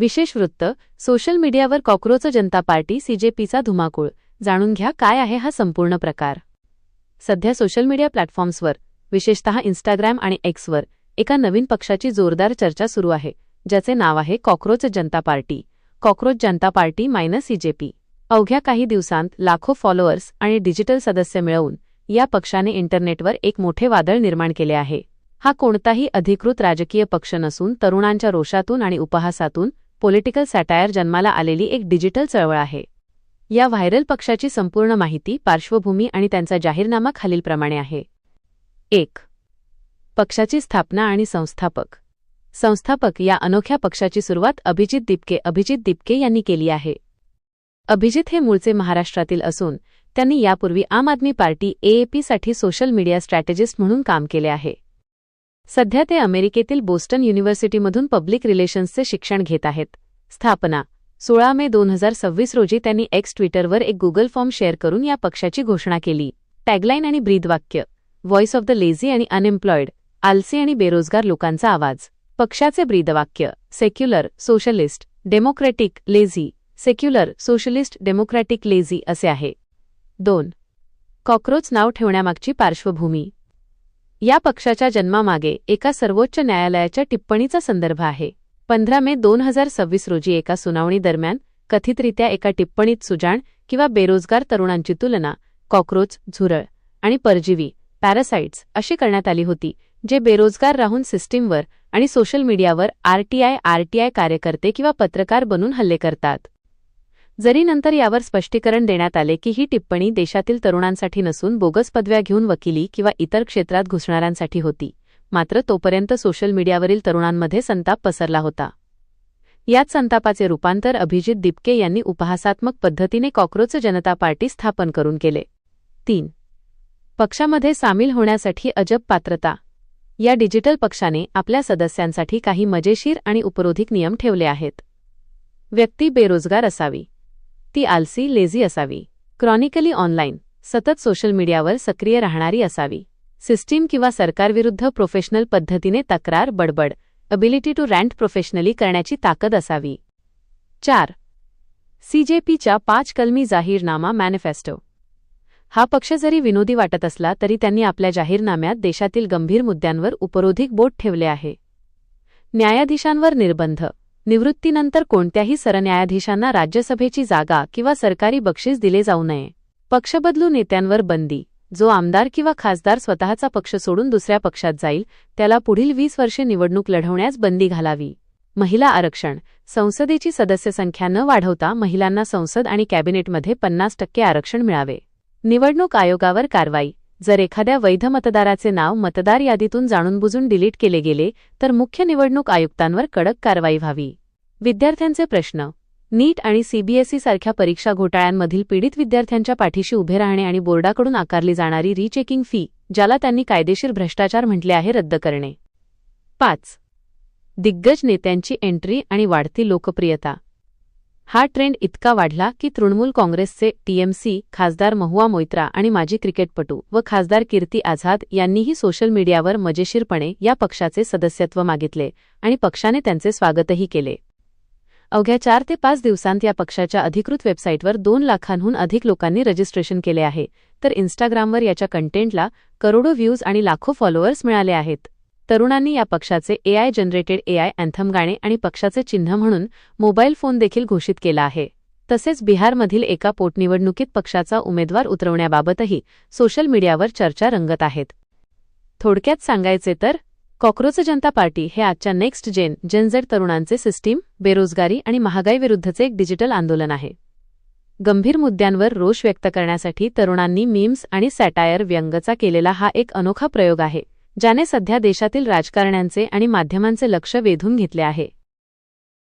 विशेष वृत्त, सोशल मीडियावर कॉक्रोच जनता पार्टी सीजेपीचा धुमाकूळ. जाणून घ्या काय आहे हा संपूर्ण प्रकार. सध्या सोशल मीडिया प्लॅटफॉर्म्सवर, विशेषतः इंस्टाग्राम आणि एक्सवर, एका नवीन पक्षाची जोरदार चर्चा सुरू आहे, ज्याचे नाव आहे कॉक्रोच जनता पार्टी. कॉक्रोच जनता पार्टी मायनस सीजेपी. अवघ्या काही दिवसांत लाखो फॉलोअर्स आणि डिजिटल सदस्य मिळवून या पक्षाने इंटरनेटवर एक मोठे वादळ निर्माण केले आहे. हा कोणताही अधिकृत राजकीय पक्ष नसून तरुणांच्या रोषातून आणि उपहासातून पॉलिटिकल सॅटायर जन्माला आलेली एक डिजिटल चळवळ आहे. या व्हायरल पक्षाची संपूर्ण माहिती, पार्श्वभूमी आणि त्यांचा जाहीरनामा खालीलप्रमाणे आहे. 1. पक्षाची स्थापना आणि संस्थापक. संस्थापक या अनोख्या पक्षाची सुरुवात अभिजित दिपके यांनी केली आहे. अभिजित हे मूळचे महाराष्ट्रातील असून त्यांनी यापूर्वी आम आदमी पार्टी AAP साठी सोशल मीडिया स्ट्रॅटेजिस्ट म्हणून काम केले आहे. सध्या ते अमेरिकेतील बोस्टन युनिव्हर्सिटीमधून पब्लिक रिलेशन्सचे शिक्षण घेत आहेत. स्थापना 16 मे 2026 रोजी त्यांनी एक्स ट्विटरवर एक गुगल फॉर्म शेअर करून या पक्षाची घोषणा केली. टॅगलाईन आणि ब्रीदवाक्य: व्हॉइस ऑफ द लेझी आणि अनएम्प्लॉयड, आलसी आणि बेरोजगार लोकांचा आवाज. पक्षाचे ब्रीदवाक्य: secular, socialist, democratic, lazy. Secular, socialist, democratic, lazy असे आहे. 2. कॉक्रोच नाव ठेवण्यामागची पार्श्वभूमी. या पक्षाच्या जन्मामागे एका सर्वोच्च न्यायालयाच्या टिप्पणीचा संदर्भ आहे. 15 मे 2026 रोजी एका सुनावणीदरम्यान कथितरित्या एका टिप्पणीत सुजाण किंवा बेरोजगार तरुणांची तुलना कॉक्रोच, झुरळ आणि परजीवी, पॅरासाइट्स अशी करण्यात आली होती, जे बेरोजगार राहून सिस्टीमवर आणि सोशल मीडियावर आरटीआय कार्यकर्ते किंवा पत्रकार बनून हल्ले करतात. जरी नंतर यावर स्पष्टीकरण देण्यात आले की ही टिप्पणी देशातील तरुणांसाठी नसून बोगस पदव्या घेऊन वकिली किंवा इतर क्षेत्रात घुसणाऱ्यांसाठी होती, मात्र तोपर्यंत सोशल मीडियावरील तरुणांमध्ये संताप पसरला होता. याच संतापाचे रूपांतर अभिजित दिपके यांनी उपहासात्मक पद्धतीने कॉक्रोच जनता पार्टी स्थापन करून केले. 3. पक्षामध्ये सामील होण्यासाठी अजब पात्रता. या डिजिटल पक्षाने आपल्या सदस्यांसाठी काही मजेशीर आणि उपरोधिक नियम ठेवले आहेत. व्यक्ती बेरोजगार असावी. ती आलसी, लेझी असावी. क्रॉनिकली ऑनलाईन, सतत सोशल मीडियावर सक्रिय राहणारी असावी. सिस्टीम किंवा सरकारविरुद्ध प्रोफेशनल पद्धतीने तक्रार, बडबड, अबिलिटी टू रँट प्रोफेशनली करण्याची ताकद असावी. 4. सीजेपीच्या 5 कलमी जाहीरनामा मॅनिफेस्टो. हा पक्ष जरी विनोदी वाटत असला तरी त्यांनी आपल्या जाहीरनाम्यात देशातील गंभीर मुद्द्यांवर उपरोधिक बोट ठेवले आहे. न्यायाधीशांवर निर्बंध. निवृत्तीनंतर कोणत्याही सरन्यायाधीशांना राज्यसभेची जागा किंवा सरकारी बक्षीस दिले जाऊ नये. पक्षबदलू नेत्यांवर बंदी. जो आमदार किंवा खासदार स्वतःचा पक्ष सोडून दुसऱ्या पक्षात जाईल त्याला पुढील 20 वर्षे निवडणूक लढवण्यास बंदी घालावी. महिला आरक्षण. संसदेची सदस्य संख्या न वाढवता महिलांना संसद आणि कॅबिनेटमध्ये 50% आरक्षण मिळावे. निवडणूक आयोगावर कारवाई. जर एखाद्या वैध मतदाराचे नाव मतदार यादीतून जाणूनबुजून डिलीट केले गेले तर मुख्य निवडणूक आयुक्तांवर कडक कारवाई व्हावी. विद्यार्थ्यांचे प्रश्न. नीट आणि CBSE सारख्या परीक्षा घोटाळ्यांमधील पीडित विद्यार्थ्यांच्या पाठीशी उभे राहणे आणि बोर्डाकडून आकारली जाणारी रीचेकिंग फी, ज्याला त्यांनी कायदेशीर भ्रष्टाचार म्हटले आहे, रद्द करणे. 5. दिग्गज नेत्यांची एंट्री आणि वाढती लोकप्रियता. हा ट्रेंड इतका वाढला की तृणमूल काँग्रेसचे TMC खासदार महुआ मोइत्रा आणि माजी क्रिकेटपटू व खासदार कीर्ती आझाद यांनीही सोशल मीडियावर मजेशीरपणे या पक्षाचे सदस्यत्व मागितले आणि पक्षाने त्यांचे स्वागतही केले. अवघ्या 4 ते 5 दिवसांत या पक्षाच्या अधिकृत वेबसाईटवर 2 लाखांहून अधिक लोकांनी रजिस्ट्रेशन केले आहे, तर इन्स्टाग्रामवर याच्या कंटेंटला करोडो व्ह्यूज आणि लाखो फॉलोअर्स मिळाले आहेत. तरुणांनी या पक्षाचे AI जनरेटेड AI अँथम गाणे आणि पक्षाचे चिन्ह म्हणून मोबाईल फोन देखील घोषित केला आहे. तसेच बिहारमधील एका पोटनिवडणुकीत पक्षाचा उमेदवार उतरवण्याबाबतही सोशल मीडियावर चर्चा रंगत आहेत. थोडक्यात सांगायचे तर कॉक्रोच जनता पार्टी हे आजच्या नेक्स्ट जेन Z तरुणांचे सिस्टीम, बेरोजगारी आणि महागाईविरुद्धचे एक डिजिटल आंदोलन आहे. गंभीर मुद्द्यांवर रोष व्यक्त करण्यासाठी तरुणांनी मीम्स आणि सॅटायर व्यंगचा केलेला हा एक अनोखा प्रयोग आहे, ज्याने सध्या देशातील राजकारण्यांचे आणि माध्यमांचे लक्ष वेधून घेतले आहे.